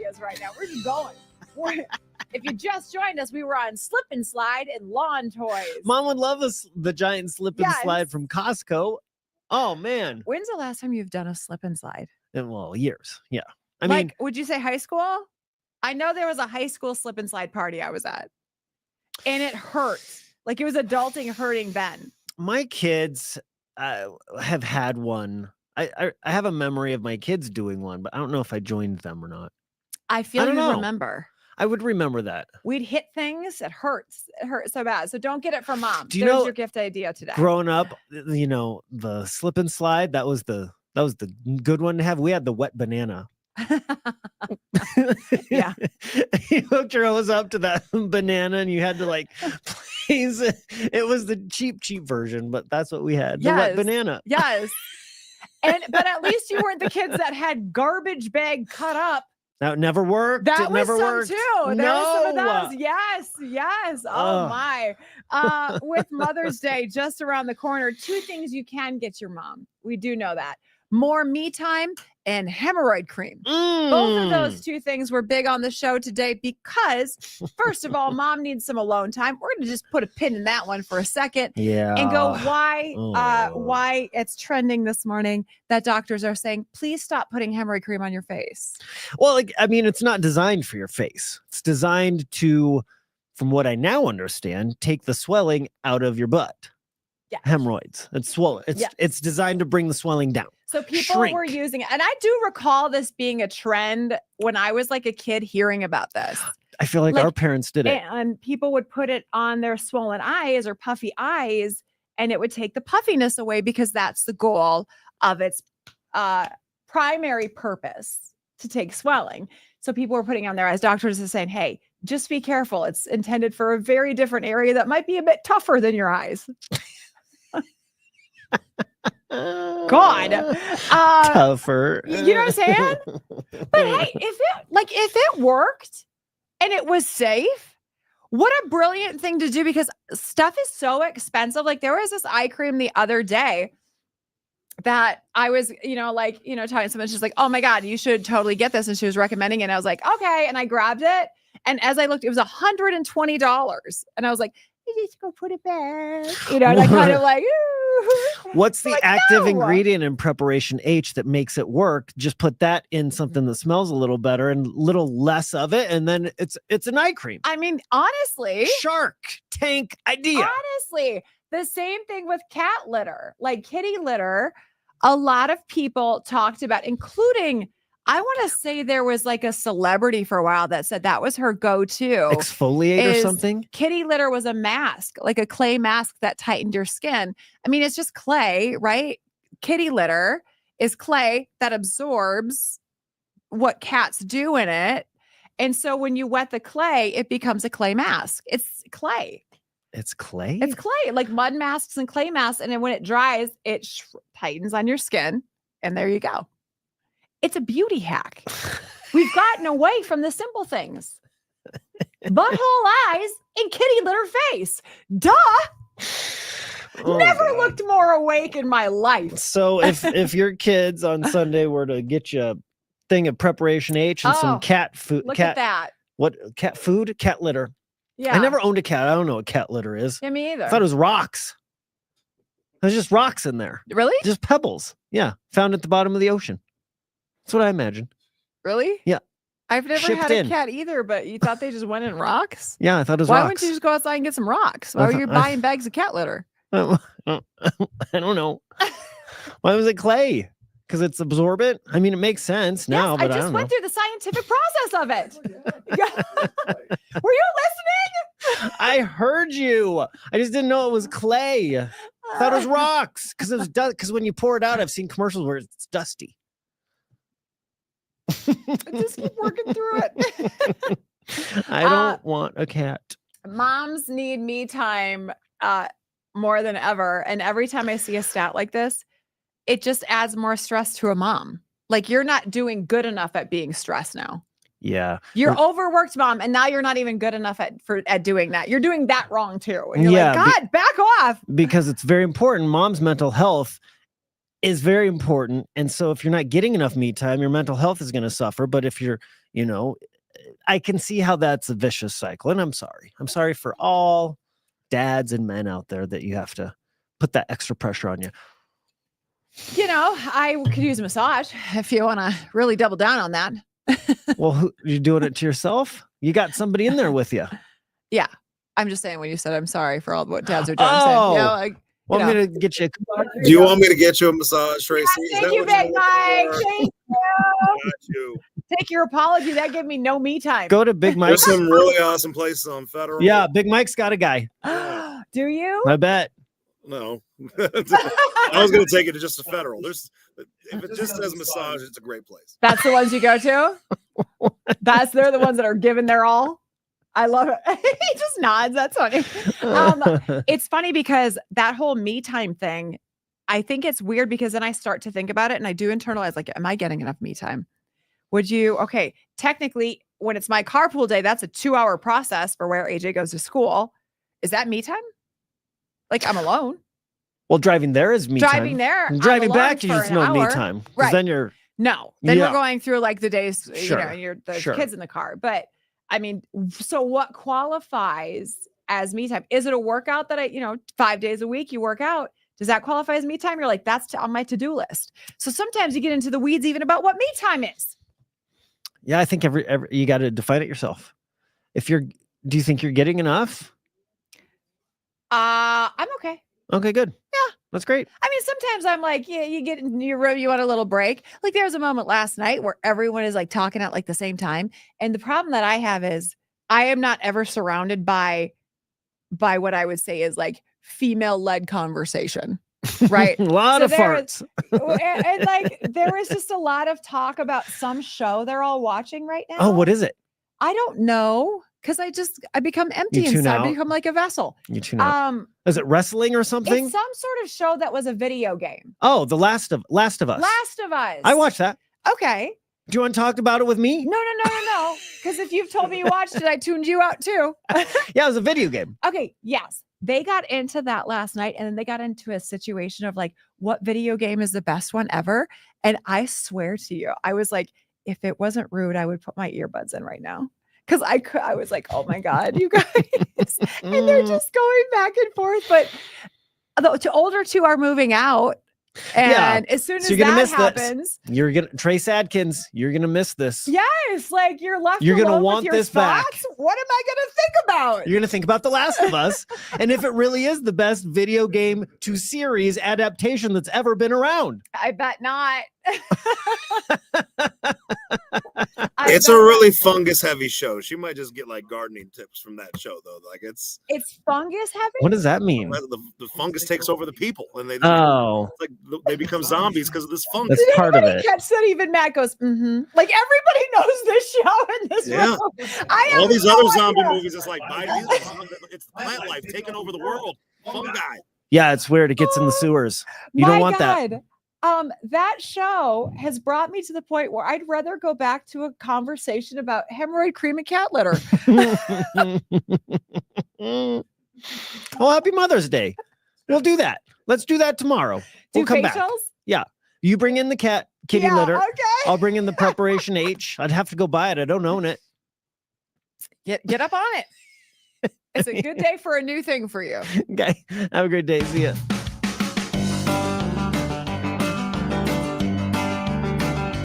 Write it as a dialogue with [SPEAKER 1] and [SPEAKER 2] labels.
[SPEAKER 1] ideas right now. We're just going. If you just joined us, we were on Slip and Slide and Lawn Toys.
[SPEAKER 2] Mom would love the giant slip and slide from Costco. Oh, man.
[SPEAKER 1] When's the last time you've done a slip and slide?
[SPEAKER 2] Well, years. Yeah. I
[SPEAKER 1] mean,
[SPEAKER 2] mean,
[SPEAKER 1] would you say high school? I know there was a high school slip and slide party I was at, and it hurt. Like, it was adulting hurting then.
[SPEAKER 2] My kids have had one. I have a memory of my kids doing one, but I don't know if I joined them or not.
[SPEAKER 1] I feel you remember.
[SPEAKER 2] I would remember that.
[SPEAKER 1] We'd hit things. It hurts. It hurts so bad. So don't get it from Mom.
[SPEAKER 2] Do you know
[SPEAKER 1] your gift idea today?
[SPEAKER 2] Growing up, the slip and slide, that was the good one to have. We had the wet banana.
[SPEAKER 1] Yeah.
[SPEAKER 2] You hooked your hose up to that banana and you had to please. It was the cheap version, but that's what we had. The wet banana.
[SPEAKER 1] Yes. But at least you weren't the kids that had garbage bag cut up.
[SPEAKER 2] That never worked.
[SPEAKER 1] That
[SPEAKER 2] it never worked
[SPEAKER 1] too. There was some of those. Yes. Oh my. With Mother's Day just around the corner, 2 things you can get your mom. We do know that. More me time and hemorrhoid cream. Both of those 2 things were big on the show today because, first of all, Mom needs some alone time. We're going to just put a pin in that one for a second and go why it's trending this morning that doctors are saying, please stop putting hemorrhoid cream on your face.
[SPEAKER 2] Well, it's not designed for your face. It's designed to, from what I now understand, take the swelling out of your butt.
[SPEAKER 1] Yeah.
[SPEAKER 2] Hemorrhoids. It's swollen. It's designed to bring the swelling down.
[SPEAKER 1] So people were using it. And I do recall this being a trend when I was like a kid hearing about this.
[SPEAKER 2] I feel like our parents did it.
[SPEAKER 1] And people would put it on their swollen eyes or puffy eyes, and it would take the puffiness away because that's the goal of its primary purpose, to take swelling. So people were putting on their eyes. Doctors are saying, hey, just be careful. It's intended for a very different area that might be a bit tougher than your eyes. God,
[SPEAKER 2] tougher.
[SPEAKER 1] You know what I'm saying? But hey, if it worked and it was safe, what a brilliant thing to do, because stuff is so expensive. Like, there was this eye cream the other day that I was, telling someone, she's like, oh my God, you should totally get this. And she was recommending it. And I was like, okay. And I grabbed it. And as I looked, it was $120. And I was like, you just go put it back. And I kind of like,
[SPEAKER 2] what's the active ingredient in preparation H that makes it work? Just put that in something that smells a little better and little less of it, and then it's an eye cream.
[SPEAKER 1] I mean, honestly,
[SPEAKER 2] Shark Tank idea.
[SPEAKER 1] Honestly, the same thing with cat litter, like kitty litter. A lot of people talked about, including, I want to say there was like a celebrity for a while that said that was her go-to.
[SPEAKER 2] Exfoliate or something?
[SPEAKER 1] Kitty litter was a mask, like a clay mask that tightened your skin. I mean, it's just clay, right? Kitty litter is clay that absorbs what cats do in it. And so when you wet the clay, it becomes a clay mask. It's clay.
[SPEAKER 2] It's clay?
[SPEAKER 1] It's clay, like mud masks and clay masks. And then when it dries, it tightens on your skin. And there you go. It's a beauty hack. We've gotten away from the simple things. Butthole eyes and kitty litter face. Duh. Never looked more awake in my life.
[SPEAKER 2] So if your kids on Sunday were to get you a thing of preparation H and some cat food.
[SPEAKER 1] Look at that.
[SPEAKER 2] What cat food? Cat litter.
[SPEAKER 1] Yeah.
[SPEAKER 2] I never owned a cat. I don't know what cat litter is.
[SPEAKER 1] Yeah, me either.
[SPEAKER 2] I thought it was rocks. There's just rocks in there.
[SPEAKER 1] Really?
[SPEAKER 2] Just pebbles. Yeah. Found at the bottom of the ocean. That's what I imagine.
[SPEAKER 1] Really?
[SPEAKER 2] Yeah.
[SPEAKER 1] I've never had a cat either, but you thought they just went in rocks?
[SPEAKER 2] Yeah, I thought it was
[SPEAKER 1] Why
[SPEAKER 2] rocks.
[SPEAKER 1] wouldn't you just go outside and get some rocks? Why were you buying bags of cat litter?
[SPEAKER 2] I don't know. Why was it clay? Because it's absorbent? I mean, it makes sense now, but I just
[SPEAKER 1] went through the scientific process of it. Were you listening?
[SPEAKER 2] I heard you. I just didn't know it was clay. I thought it was rocks because it was because when you pour it out, I've seen commercials where it's dusty.
[SPEAKER 1] Just keep working through it.
[SPEAKER 2] I don't want a cat.
[SPEAKER 1] Moms need me time more than ever. And every time I see a stat like this, it just adds more stress to a mom. Like, you're not doing good enough at being stressed now.
[SPEAKER 2] Yeah.
[SPEAKER 1] You're overworked, mom, and now you're not even good enough at doing that. You're doing that wrong too. And you're like, God, back off.
[SPEAKER 2] Because it's very important. Mom's mental health is very important. And so if you're not getting enough me time, your mental health is going to suffer. But if you're, I can see how that's a vicious cycle. And I'm sorry. I'm sorry for all dads and men out there that you have to put that extra pressure on you.
[SPEAKER 1] I could use a massage if you want to really double down on that.
[SPEAKER 2] Well, you're doing it to yourself? You got somebody in there with you.
[SPEAKER 1] Yeah. I'm just saying when you said I'm sorry for all what dads are doing.
[SPEAKER 2] I'm going to get you.
[SPEAKER 3] Do you want me to get you a massage, Tracy?
[SPEAKER 1] Yeah, thank you, Big Mike. Thank you. Take your apology. That gave me no me time.
[SPEAKER 2] Go to Big Mike's.
[SPEAKER 3] There's some really awesome places on Federal.
[SPEAKER 2] Yeah, Big Mike's got a guy.
[SPEAKER 1] Do you?
[SPEAKER 2] I bet.
[SPEAKER 3] No. I was going to take it to just a Federal. If it just says massage, it's a great place.
[SPEAKER 1] That's the ones you go to? They're the ones that are giving their all? I love it. He just nods. That's funny. It's funny because that whole me time thing, I think it's weird because then I start to think about it and I do internalize, like, am I getting enough me time? Technically, when it's my carpool day, that's a 2-hour process for where AJ goes to school. Is that me time? Like, I'm alone.
[SPEAKER 2] Well, driving there is me time.
[SPEAKER 1] Driving there.
[SPEAKER 2] Driving back, you just know me time.
[SPEAKER 1] Right.
[SPEAKER 2] Then you're.
[SPEAKER 1] No. Then we're going through like the days, and you're the
[SPEAKER 2] Sure.
[SPEAKER 1] kids in the car. But I mean, so what qualifies as me time? Is it a workout that 5 days a week you work out? Does that qualify as me time? You're like, that's on my to-do list. So sometimes you get into the weeds even about what me time is.
[SPEAKER 2] Yeah, I think every you got to define it yourself. Do you think you're getting enough?
[SPEAKER 1] I'm okay.
[SPEAKER 2] Okay, good.
[SPEAKER 1] Yeah.
[SPEAKER 2] That's great.
[SPEAKER 1] I mean, sometimes I'm like, yeah, you get in your room, you want a little break. Like there was a moment last night where everyone is like talking at like the same time. And the problem that I have is I am not ever surrounded by what I would say is like female-led conversation. Right.
[SPEAKER 2] A lot of farts.
[SPEAKER 1] and like there was just a lot of talk about some show they're all watching right now.
[SPEAKER 2] Oh, what is it?
[SPEAKER 1] I don't know. Because I become empty inside. I become like a vessel.
[SPEAKER 2] You tune out. Is it wrestling or something?
[SPEAKER 1] It's some sort of show that was a video game.
[SPEAKER 2] Oh, The Last of Us.
[SPEAKER 1] Last of Us.
[SPEAKER 2] I watched that.
[SPEAKER 1] Okay.
[SPEAKER 2] Do you want to talk about it with me?
[SPEAKER 1] No. Because if you've told me you watched it, I tuned you out too.
[SPEAKER 2] Yeah, it was a video game.
[SPEAKER 1] Okay. Yes. They got into that last night and then they got into a situation of like, what video game is the best one ever? And I swear to you, I was like, if it wasn't rude, I would put my earbuds in right now. Because I was like, oh my God, you guys. And they're just going back and forth. But the older two are moving out. And as soon as that happens,
[SPEAKER 2] Trace Adkins, you're gonna miss this.
[SPEAKER 1] Yes, like you're left.
[SPEAKER 2] You're gonna
[SPEAKER 1] alone
[SPEAKER 2] want
[SPEAKER 1] with your
[SPEAKER 2] this back.
[SPEAKER 1] What am I gonna think about?
[SPEAKER 2] You're gonna think about The Last of Us, and if it really is the best video game to series adaptation that's ever been around.
[SPEAKER 1] I bet not.
[SPEAKER 3] It's a really fungus heavy show. She might just get like gardening tips from that show though. Like it's
[SPEAKER 1] fungus heavy.
[SPEAKER 2] What does that mean?
[SPEAKER 3] The fungus takes over the people and they they become zombies because of this fungus.
[SPEAKER 2] That's part of it.
[SPEAKER 1] Catch that even Matt goes, like everybody knows this show in this room.
[SPEAKER 3] All these other zombie movies, it's like it's plant life taking over the world. Fungi.
[SPEAKER 2] Yeah, it's weird. It gets in the sewers. You don't want that.
[SPEAKER 1] That show has brought me to the point where I'd rather go back to a conversation about hemorrhoid cream and cat litter.
[SPEAKER 2] Oh, happy Mother's Day. We'll do that. Let's do that tomorrow. We'll come back. Yeah. You bring in the kitty litter.
[SPEAKER 1] Okay.
[SPEAKER 2] I'll bring in the preparation H. I'd have to go buy it. I don't own it.
[SPEAKER 1] Get up on it. It's a good day for a new thing for you.
[SPEAKER 2] Okay. Have a great day. See ya.